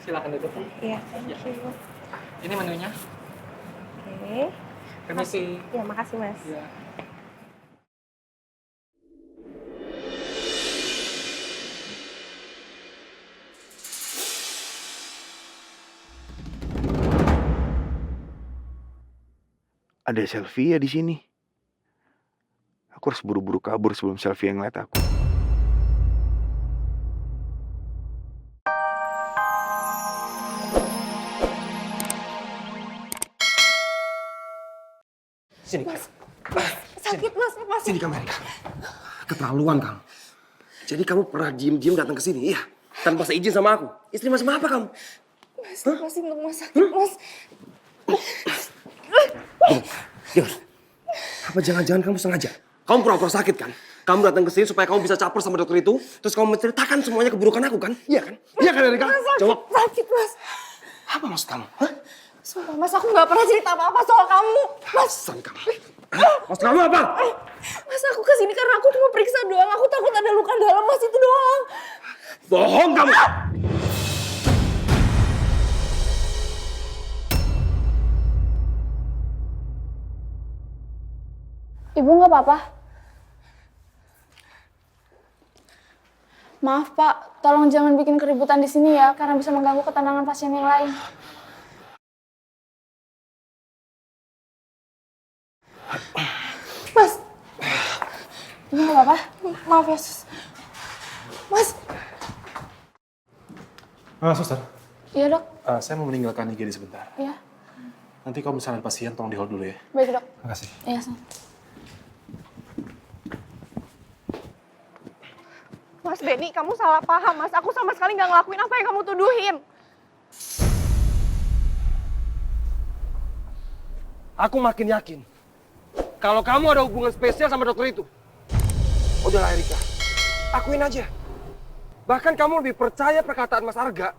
Silakan duduk. Iya, thank you. Ini menunya. Oke. Permisi. Iya, makasih Mas. Iya. Ada selfie ya di sini. Aku harus buru-buru kabur sebelum selfie yang ngeliat aku. Sini. Mas, sakit Mas, lepasin. Sini kamu, Erika. Keterlaluan kamu. Jadi kamu pernah diem-diem datang ke sini, iya? Tanpa seizin sama aku. Istri macam apa kamu? Mas, lepasin dong Mas, sakit Mas. Dior, apa jangan-jangan kamu sengaja? Kamu pura-pura sakit kan? Kamu datang ke sini supaya kamu bisa caper sama dokter itu, terus kamu menceritakan semuanya keburukan aku kan? Iya kan? Iya kan, Erika? Jawab. Sakit Mas. Apa maksud kamu? Hah? Sumpah Mas, aku gak pernah cerita apa-apa soal kamu. Mas, San kamu. Hah? Maksud kamu apa? Mas aku kesini karena aku cuma periksa doang. Aku takut ada luka dalam Mas, itu doang. Bohong kamu! Ibu nggak apa-apa? Maaf Pak, tolong jangan bikin keributan di sini ya, karena bisa mengganggu ketenangan pasien yang lain. Mas, Ibu nggak apa-apa? maaf ya Sus. Mas, Suster, Iya dok, saya mau meninggalkan IGD sebentar. iya. Nanti kalau misalnya pasien, tolong di hold dulu ya. Baik dok. Makasih. Iya, San. Mas Benny, kamu salah paham Mas. Aku sama sekali gak ngelakuin apa yang kamu tuduhin. Aku makin yakin kalau kamu ada hubungan spesial sama dokter itu. Udahlah Erika, akuin aja. Bahkan kamu lebih percaya perkataan Mas Arga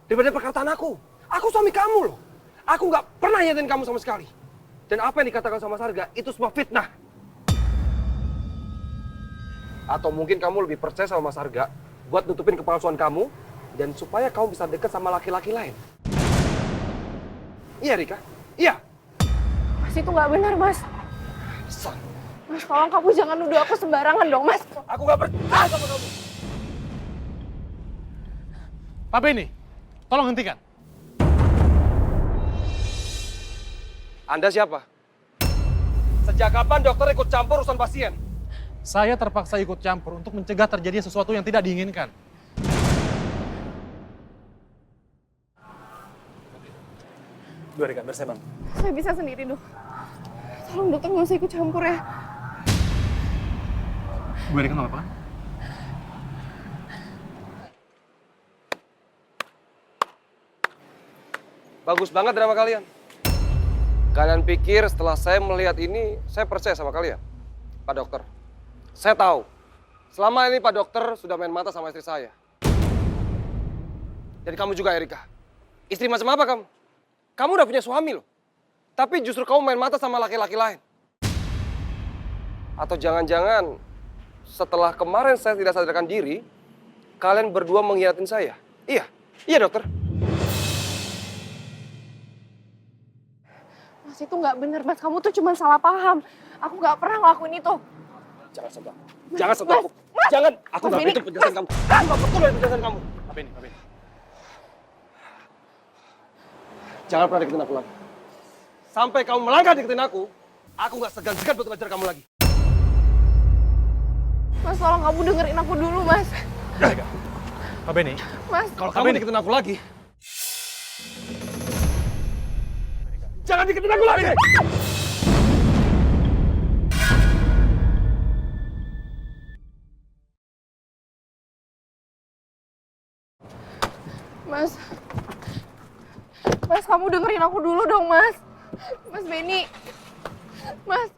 daripada perkataan aku. Aku suami kamu loh. Aku nggak pernah nyatain kamu sama sekali. Dan apa yang dikatakan sama Mas Arga itu semua fitnah. Atau mungkin kamu lebih percaya sama Mas Arga buat nutupin kepalsuan kamu dan supaya kamu bisa deket sama laki-laki lain. Iya Rika, iya. Mas itu gak benar Mas. San, Mas tolong kamu jangan nuduh aku sembarangan dong Mas. aku nggak percaya sama kamu. Pak Benny, tolong hentikan. Anda siapa? Sejak kapan dokter ikut campur urusan pasien? Saya terpaksa ikut campur untuk mencegah terjadi sesuatu yang tidak diinginkan. Bu Erika, biar saya bantu. Saya bisa sendiri dok. Tolong dokter gak usah ikut campur ya. Bu Erika nggak apa-apa kan? Bagus banget drama kalian. Kalian pikir setelah saya melihat ini, saya percaya sama kalian? Pak Dokter, saya tahu. Selama ini Pak Dokter sudah main mata sama istri saya. Dan kamu juga Erika. Istri macam apa kamu? Kamu udah punya suami loh. Tapi justru kamu main mata sama laki-laki lain. Atau jangan-jangan setelah kemarin saya tidak sadarkan diri, kalian berdua mengkhianatin saya? Iya, iya dokter. Mas itu gak benar Mas. Kamu tuh cuma salah paham. Aku gak pernah ngelakuin itu. Jangan sentuh aku. Jangan sentuh aku. Jangan. Aku Mas nggak Benny, butuh penjelasan kamu. Aku nggak butuh dari penjelasan kamu. Pak Benny, Pak Benny. Jangan pernah deketin aku lagi. Sampai kamu melangkah deketin aku nggak segan-segan buat ngajar kamu lagi. Mas tolong kamu dengerin aku dulu Mas. Erika, Pak Benny. Mas, Kalau kamu deketin aku lagi, jangan deketin aku lagi. Mas. Mas kamu dengerin aku dulu dong Mas. Mas Benny. Mas.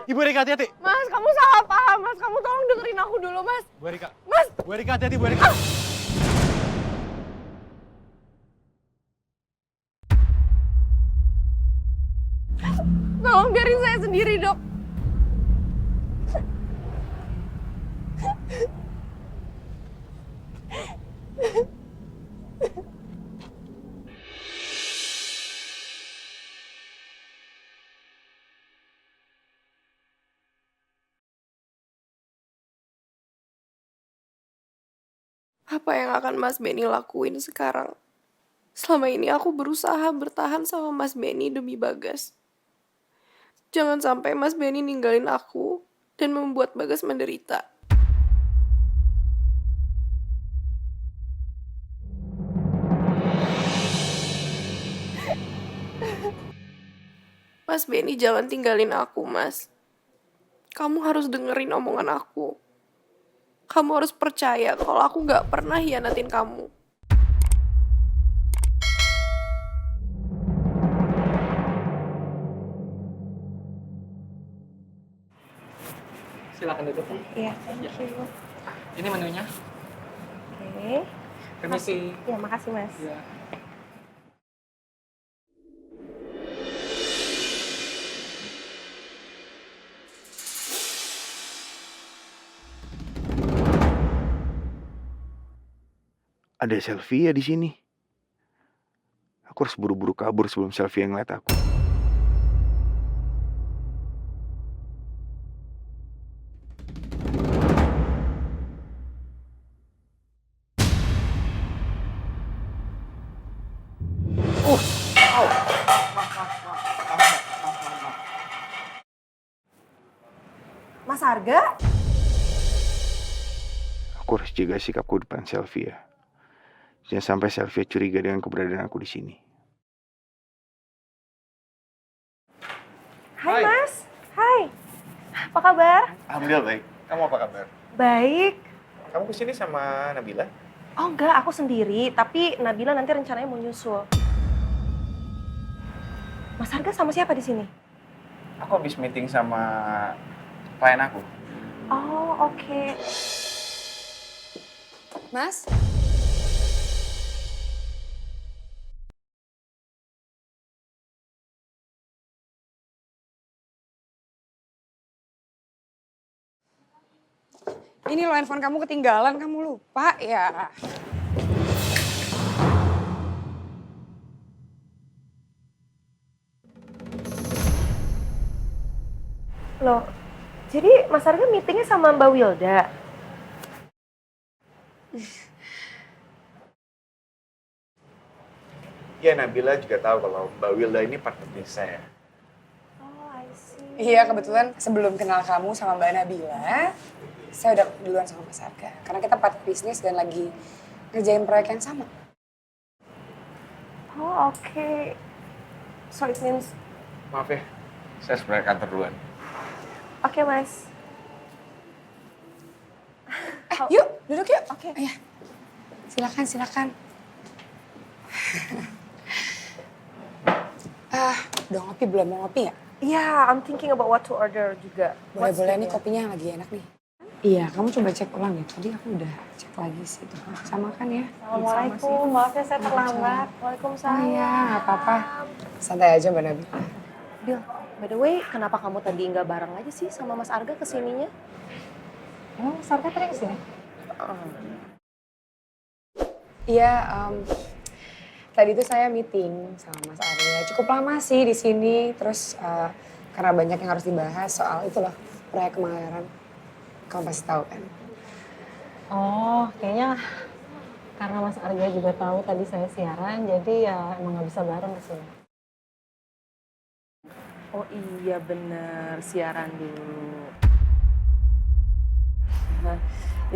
Ibu Erika, hati-hati. Mas, kamu salah paham, Mas. Kamu tolong dengerin aku dulu, Mas. Bu Erika. Mas. Bu Erika, hati-hati, Bu Erika. Tolong biarin saya sendiri, Dok. Apa yang akan Mas Benny lakuin sekarang? Selama ini aku berusaha bertahan sama Mas Benny demi Bagas. Jangan sampai Mas Benny ninggalin aku dan membuat Bagas menderita. Mas Benny, jangan tinggalin aku, Mas. Kamu harus dengerin omongan aku. Kamu harus percaya kalau aku gak pernah hianatin kamu. Silakan duduk. Iya, thank you. Ini menunya. Oke. Permisi. Ya, makasih, Mas. Ya. Ada Sylvia di sini. Aku harus buru-buru kabur sebelum Sylvia ngeliat aku. Mas Arga? Aku harus jaga sikapku depan Sylvia. Jangan sampai Sylvia curiga dengan keberadaan aku di sini. Hai Mas, hai. Apa kabar? Alhamdulillah baik. Kamu apa kabar? Baik. Kamu kesini sama Nabila? Oh enggak, aku sendiri. Tapi Nabila nanti rencananya mau nyusul. Mas Arga sama siapa di sini? Aku habis meeting sama klien aku. Oh oke. Mas? Ini loh handphone kamu ketinggalan, kamu lupa ya. Loh, jadi Mas Arga meetingnya sama Mbak Wilda? Ya Nabila juga tahu kalau Mbak Wilda ini partner bisnis saya. Oh, I see. Iya, kebetulan sebelum kenal kamu sama Mbak Nabila, saya udah duluan sama Mas Arga. Karena kita partner bisnis dan lagi ngerjain proyek yang sama. Oh, oke. So it means... Maaf ya, saya sebenarnya kantor duluan. Oke, Mas. Yuk, duduk yuk. Oke. Iya. Silakan, silakan. Udah ngopi belum? Mau ngopi ya? Iya, I'm thinking about what to order juga. Boleh-boleh, nih kopinya yang lagi enak nih. Iya, kamu coba cek ulang ya. Tadi aku udah cek lagi sih. Tuh. Sama kan ya? Assalamualaikum, maaf ya saya terlambat. Waalaikumsalam. Oh iya, nggak apa-apa. Santai aja Mbak Nabila. Bil, by the way, kenapa kamu tadi nggak bareng aja sih sama Mas Arga kesininya? Emang Mas Arga tadi kesini? Iya, tadi tuh saya meeting sama Mas Arya. Cukup lama sih di sini. Terus karena banyak yang harus dibahas soal itu loh, proyek Kemayoran. Kamu pasti tahu kan? Oh, kayaknya karena Mas Arga juga tahu tadi saya siaran, jadi ya emang nggak bisa bareng ke sini. Oh iya bener, siaran dulu. Nah,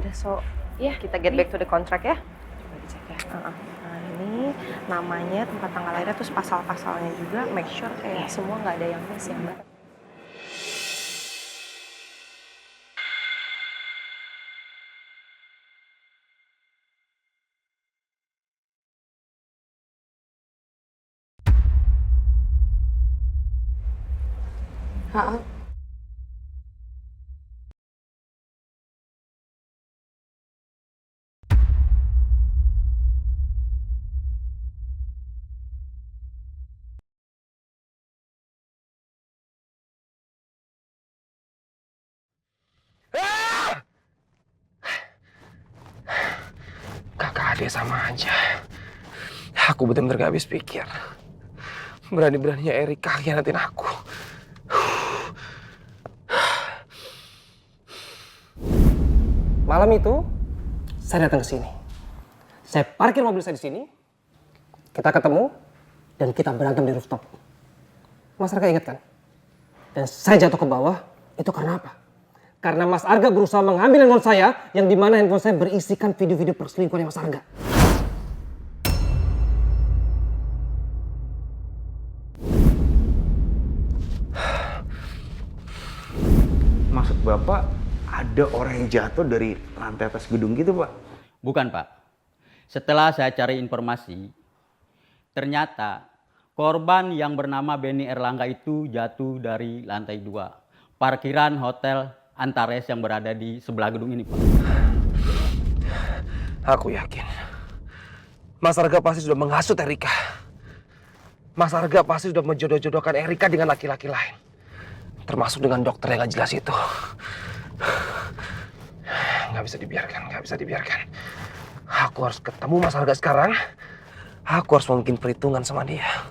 udah so, kita get back to the contract ya. Coba dicek ya. Nah, ini namanya, tempat tanggal lahirnya, terus pasal-pasalnya juga. Make sure kayak semua nggak ada yang miss ya Mbak. Ha-ha. Kakak adik sama aja. Aku benar-benar gak habis pikir. Berani-beraninya Erika khianatin aku. Malam itu, saya datang ke sini. Saya parkir mobil saya di sini, kita ketemu, dan kita berantem di rooftop. Mas Arga ingat kan? Dan saya jatuh ke bawah, itu karena apa? Karena Mas Arga berusaha mengambil handphone saya, yang dimana handphone saya berisikan video-video perselingkuhannya Mas Arga. Maksud Bapak ada orang yang jatuh dari lantai atas gedung gitu, Pak? Bukan, Pak. Setelah saya cari informasi, ternyata korban yang bernama Benny Erlangga itu jatuh dari lantai 2, parkiran Hotel Antares yang berada di sebelah gedung ini, Pak. Aku yakin Mas Arga pasti sudah menghasut Erika. Mas Arga pasti sudah menjodoh-jodohkan Erika dengan laki-laki lain. Termasuk dengan dokter yang gak jelas itu. Gak bisa dibiarkan, gak bisa dibiarkan. Aku harus ketemu Mas Arga sekarang. Aku harus mungkin perhitungan sama dia.